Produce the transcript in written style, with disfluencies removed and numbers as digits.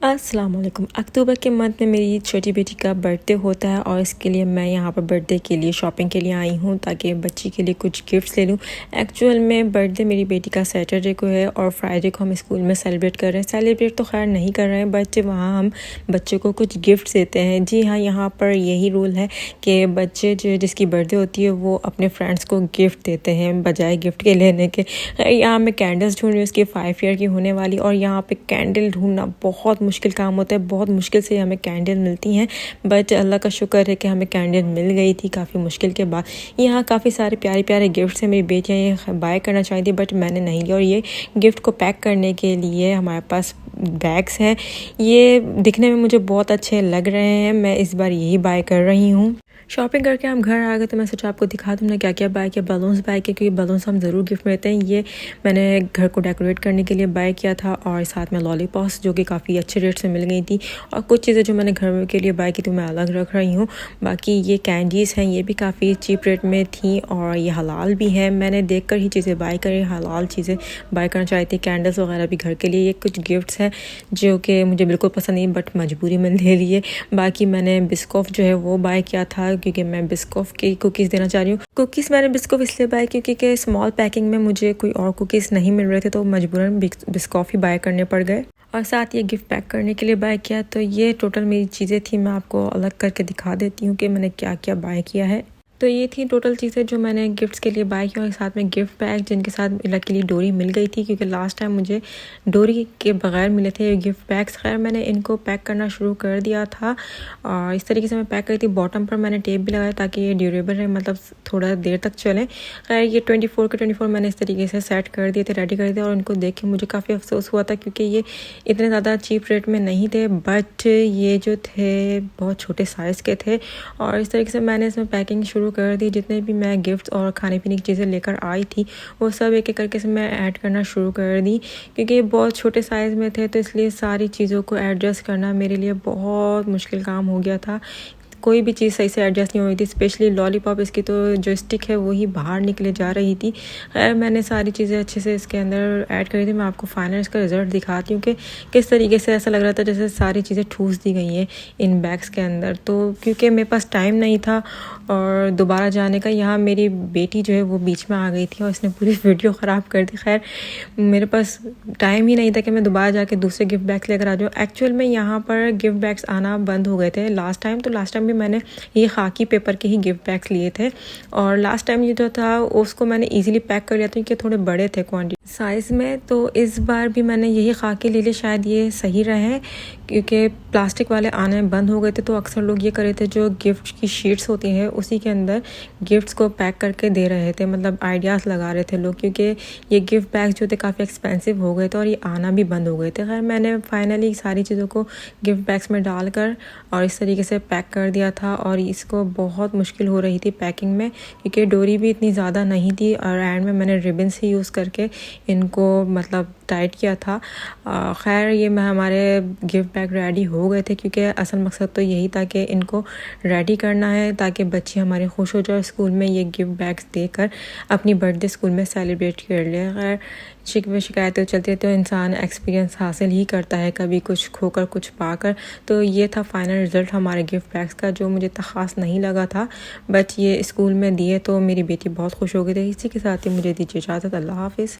अस्सलाम वालेकुम। अक्टूबर के मंथ में मेरी छोटी बेटी का बर्थडे होता है और इसके लिए मैं यहाँ पर बर्थडे के लिए शॉपिंग के लिए आई हूँ ताकि बच्ची के लिए कुछ गिफ्ट्स ले लूँ। एक्चुअल में बर्थडे मेरी बेटी का सैटरडे को है और फ्राइडे को हम स्कूल में सेलिब्रेट कर रहे हैं। सेलिब्रेट तो खैर नहीं कर रहे हैं बट वहाँ हम बच्चों को कुछ गिफ्ट्स देते हैं। जी हाँ, यहाँ पर यही रूल है कि बच्चे जो जिसकी बर्थडे होती है वो अपने फ्रेंड्स को गिफ्ट देते हैं बजाय गिफ्ट के लेने के। यहाँ मैं कैंडल्स ढूंढ रही हूँ, उसकी 5 ईयर की होने वाली, और यहाँ पे कैंडल ढूंढना बहुत मुश्किल काम होता है। बहुत मुश्किल से हमें कैंडल मिलती हैं बट अल्लाह का शुक्र है कि हमें कैंडल मिल गई थी काफ़ी मुश्किल के बाद। यहाँ काफ़ी सारे प्यारे प्यारे गिफ्ट्स हैं। मेरी बेटियाँ ये बाय करना चाहती थी बट मैंने नहीं लिया। और ये गिफ्ट को पैक करने के लिए हमारे पास बैग्स हैं। ये दिखने में मुझे बहुत अच्छे लग रहे हैं, मैं इस बार यही बाय कर रही हूँ। शॉपिंग करके हम घर आ गए तो मैं सोचा आपको दिखा दूँ ना क्या क्या बाय किया। बलून्स बाय किए क्योंकि बलून्स हम ज़रूर गिफ्ट में देते हैं। ये मैंने घर को डेकोरेट करने के लिए बाय किया था, और साथ में लॉलीपॉप्स जो कि काफ़ी अच्छे रेट से मिल गई थी, और कुछ चीज़ें जो मैंने घर के लिए बाय की थी मैं अलग रख रही हूँ। बाकी ये कैंडीज़ हैं, ये भी काफ़ी चीप रेट में थी और ये हलाल भी है। मैंने देख कर ही चीज़ें बाय करी, हलाल चीज़ें बाय करना चाहती थी। कैंडल्स वगैरह भी घर के लिए। ये कुछ गिफ्ट्स हैं जो कि मुझे बिल्कुल पसंद नहीं बट मजबूरी में ले लिए। बाकी मैंने बिस्कॉफ जो है वो बाय किया था क्योंकि मैं बिस्कॉफ की कुकीज़ देना चाह रही हूँ। कुकीज़ मैंने बिस्कॉफ इसलिए बाय क्योंकि स्मॉल पैकिंग में मुझे कोई और कुकीज़ नहीं मिल रहे थे तो मजबूरन बिस्कॉफ ही बाय करने पड़ गए। और साथ ये गिफ्ट पैक करने के लिए बाय किया। तो ये टोटल मेरी चीज़ें थी, मैं आपको अलग करके दिखा देती हूँ कि मैंने क्या क्या बाय किया है। तो ये थी टोटल चीज़ें जो मैंने गिफ्ट्स के लिए बाय की, और साथ में गिफ्ट बैग जिनके साथ लकीली डोरी मिल गई थी क्योंकि लास्ट टाइम मुझे डोरी के बगैर मिले थे ये गिफ्ट बैग्स। खैर मैंने इनको पैक करना शुरू कर दिया था और इस तरीके से मैं पैक करी थी। बॉटम पर मैंने टेप भी लगाया ताकि ये ड्यूरेबल रहे, मतलब थोड़ा देर तक चले। खैर ये 24 के 24 मैंने इस तरीके से सेट कर दिए थे, रेडी कर दिया, और उनको देख के मुझे काफ़ी अफसोस हुआ था क्योंकि ये इतने ज़्यादा चीप रेट में नहीं थे बट ये जो थे बहुत छोटे साइज़ के थे। और इस तरीके से मैंने इसमें पैकिंग शुरू कर दी। जितने भी मैं गिफ्ट्स और खाने पीने की चीज़ें लेकर आई थी वो सब एक एक करके से मैं ऐड करना शुरू कर दी क्योंकि ये बहुत छोटे साइज़ में थे, तो इसलिए सारी चीज़ों को एडजस्ट करना मेरे लिए बहुत मुश्किल काम हो गया था। कोई भी चीज़ सही से एडजस्ट नहीं हो रही थी, स्पेशली लॉलीपॉप इसकी तो जो स्टिक है वही बाहर निकले जा रही थी। खैर मैंने सारी चीज़ें अच्छे से इसके अंदर ऐड करी थी। मैं आपको फाइनल इसका रिज़ल्ट दिखाती हूँ कि किस तरीके से ऐसा लग रहा था जैसे सारी चीज़ें ठूस दी गई हैं इन बैग्स के अंदर। तो क्योंकि मेरे पास टाइम नहीं था और दोबारा जाने का, यहाँ मेरी बेटी जो है वो बीच में आ गई थी और इसने पूरी वीडियो ख़राब कर दी। खैर मेरे पास टाइम ही नहीं था कि मैं दोबारा जाके दूसरे गिफ्ट बैग्स लेकर आ जाऊँ। एक्चुअल में यहाँ पर गिफ्ट बैग्स आना बंद हो गए थे लास्ट टाइम, तो लास्ट टाइम भी मैंने ये खाकी पेपर के ही गिफ्ट बैग्स लिए थे और लास्ट टाइम ये जो था उसको मैंने इजीली पैक कर लिया था क्योंकि थोड़े बड़े थे क्वांटिटी साइज़ में। तो इस बार भी मैंने यही खाके ले लिए, शायद ये सही रहे क्योंकि प्लास्टिक वाले आने बंद हो गए थे। तो अक्सर लोग ये कर रहे थे जो गिफ्ट की शीट्स होती हैं उसी के अंदर गिफ्ट्स को पैक करके दे रहे थे, मतलब आइडियाज़ लगा रहे थे लोग, क्योंकि ये गिफ्ट बैग्स जो थे काफ़ी एक्सपेंसिव हो गए थे और ये आना भी बंद हो गए थे। खैर मैंने फाइनली सारी चीज़ों को गिफ्ट बैग्स में डालकर और इस तरीके से पैक कर दिया था, और इसको बहुत मुश्किल हो रही थी पैकिंग में क्योंकि डोरी भी इतनी ज़्यादा नहीं थी, और एंड में मैंने रिबन से यूज़ करके इनको मतलब टाइट किया था। खैर ये मैं हमारे गिफ्ट बैग रेडी हो गए थे क्योंकि असल मकसद तो यही था कि इनको रेडी करना है ताकि बच्चे हमारे खुश हो जाए, स्कूल में ये गिफ्ट बैग्स देकर अपनी बर्थडे स्कूल में सेलिब्रेट कर ले। खैर शिकवे शिकायतें चलती है तो इंसान एक्सपीरियंस हासिल ही करता है, कभी कुछ खोकर कुछ पाकर। तो ये था फाइनल रिज़ल्ट हमारे गिफ्ट बैग्स का जो मुझे इतना ख़ास नहीं लगा था बट ये स्कूल में दिए तो मेरी बेटी बहुत खुश हो गई थी। इसी के साथ ही मुझे दीजिए इजाज़त। अल्लाह हाफिज़।